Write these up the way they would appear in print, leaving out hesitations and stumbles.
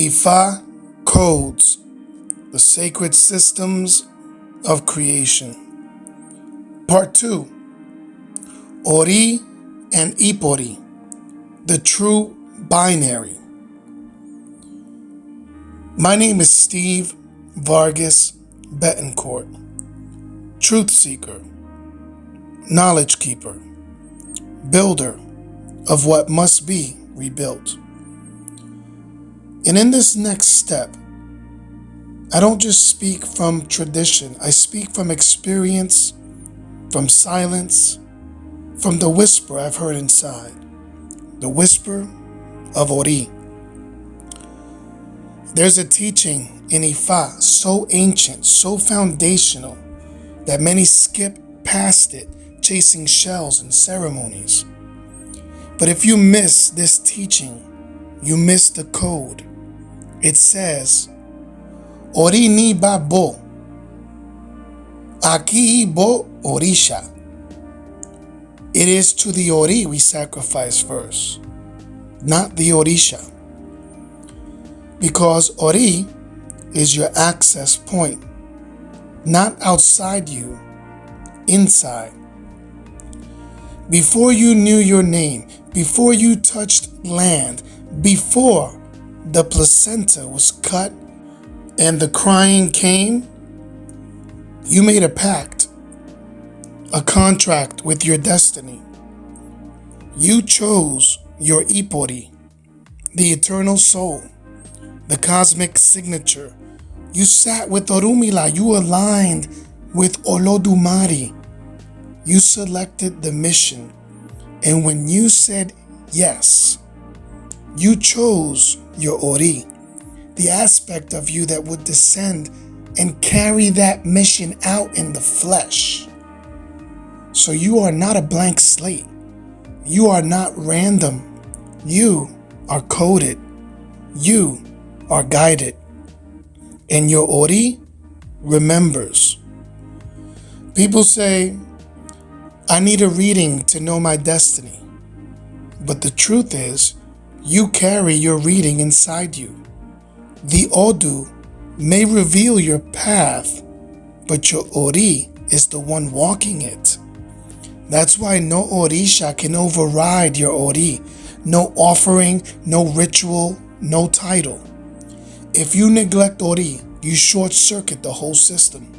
Ifa codes, the sacred systems of creation. Part 2, Ori and Ipori, the true binary. My name is Steve Vargas Betancourt, truth seeker, knowledge keeper, builder of what must be rebuilt. And in this next step, I don't just speak from tradition. I speak from experience, from silence, from the whisper I've heard inside, the whisper of Ori. There's a teaching in Ifa so ancient, so foundational, that many skip past it, chasing shells and ceremonies. But if you miss this teaching, you miss the code. It says, Ori ni ba bo, aki bo Orisha. It is to the Ori we sacrifice first, not the Orisha. Because Ori is your access point, not outside you, inside. Before you knew your name, before you touched land, before the placenta was cut and the crying came, you made a pact, a contract with your destiny. You chose your Ipori, the eternal soul, the cosmic signature. You sat with Orunmila, you aligned with Olodumare. You selected the mission, and when you said yes, you chose your Ori, the aspect of you that would descend and carry that mission out in the flesh. So you are not a blank slate. You are not random. You are coded. You are guided. And your Ori remembers. People say, I need a reading to know my destiny. But the truth is, you carry your reading inside you. The Odu may reveal your path, but your Ori is the one walking it. That's why no Orisha can override your Ori. No offering, no ritual, no title. If you neglect Ori, you short circuit the whole system.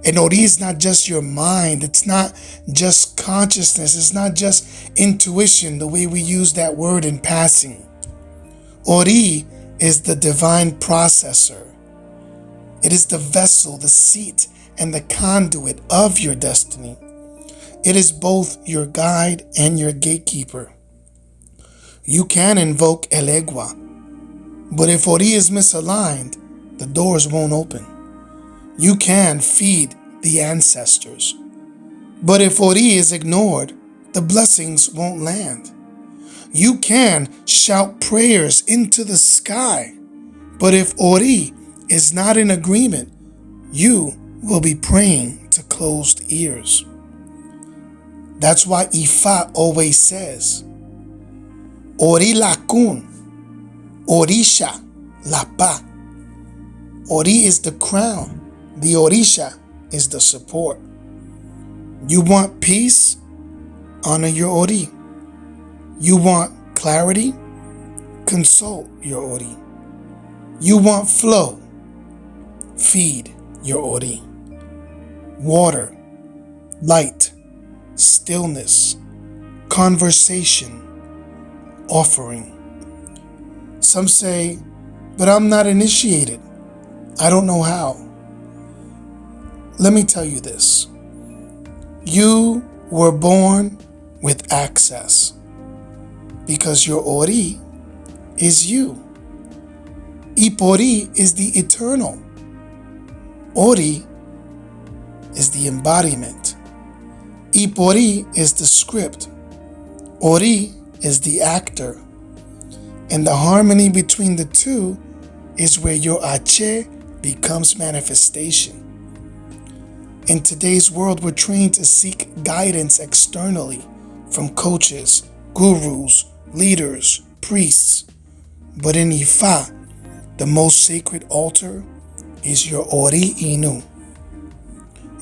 And Ori is not just your mind. It's not just consciousness. It's not just intuition, the way we use that word in passing. Ori is the divine processor. It is the vessel, the seat, and the conduit of your destiny. It is both your guide and your gatekeeper. You can invoke Elegua, but if Ori is misaligned, the doors won't open. You can feed the ancestors, but if Ori is ignored, the blessings won't land. You can shout prayers into the sky, but if Ori is not in agreement, you will be praying to closed ears. That's why Ifa always says, Ori lakun, Orisha lapa. Ori is the crown. The Orisha is the support. You want peace? Honor your Ori. You want clarity? Consult your Ori. You want flow? Feed your Ori. Water, light, stillness, conversation, offering. Some say, but I'm not initiated. I don't know how. Let me tell you this. You were born with access because your Ori is you. Ipori is the eternal. Ori is the embodiment. Ipori is the script. Ori is the actor. And the harmony between the two is where your Ashe becomes manifestation. In today's world, we're trained to seek guidance externally from coaches, gurus, leaders, priests. But in Ifa, The most sacred altar is your Ori Inu,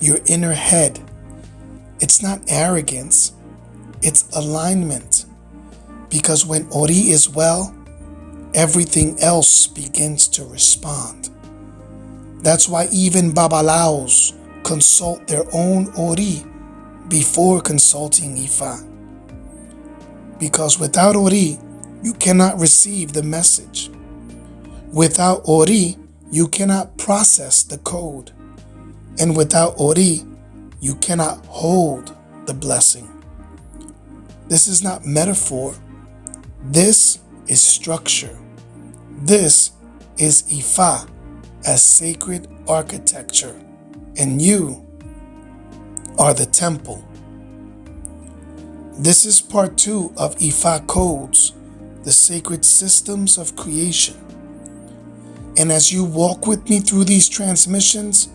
your inner head. It's not arrogance, it's alignment. Because when Ori is well, everything else begins to respond. That's why even Babalaos consult their own Ori before consulting Ifa. Because without Ori, you cannot receive the message. Without Ori, you cannot process the code. And without Ori, you cannot hold the blessing. This is not metaphor. This is structure. This is Ifa as sacred architecture. And you are the temple. This is part 2 of Ifa codes, the sacred systems of creation. And as you walk with me through these transmissions,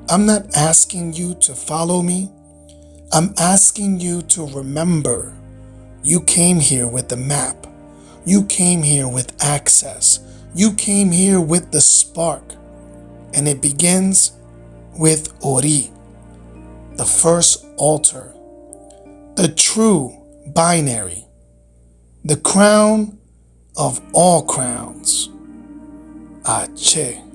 I'm not asking you to follow me. I'm asking you to remember you came here with the map. You came here with access. You came here with the spark. And it begins with Ori, the first altar, the true binary, the crown of all crowns, Ashé.